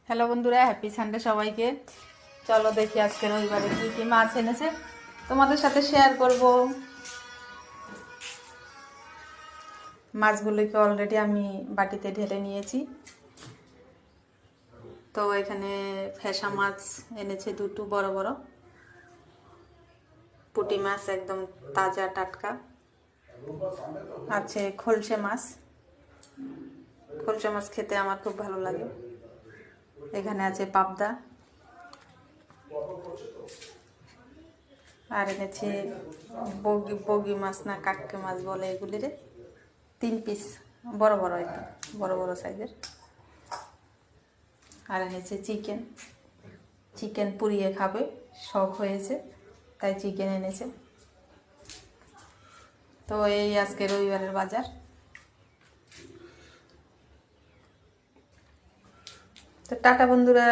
Hello বন্ধুরা, happy Sunday সবাইকে। চলো দেখি আজকে রবিবারে কি কি মাছ এনেছে, তোমাদের সাথে শেয়ার করব। মাছগুলোকে অলরেডি আমি বাটিতে ঢেলে নিয়েছি। তো এখানে ফ্যাসা মাছ এনেছে দুটো বড় বড়, পুঁটি মাছ একদম তাজা টাটকা আছে, খলসে মাছ। খলসে মাছ খেতে আমার খুব ভালো লাগে। এখানে আছে পাবদা, আর এনেছে বগি বগি মাছ না কাটকে মাছ বলে এগুলিরে, 3 পিস বড় বড়, একদম বড় বড় সাইজের। আর এনেছে চিকেন, চিকেন পুড়িয়ে খাবে, শখ হয়েছে তাই চিকেন এনেছে। তো এই আজকে রবিবারের বাজার। তো টাটা বন্ধুরা।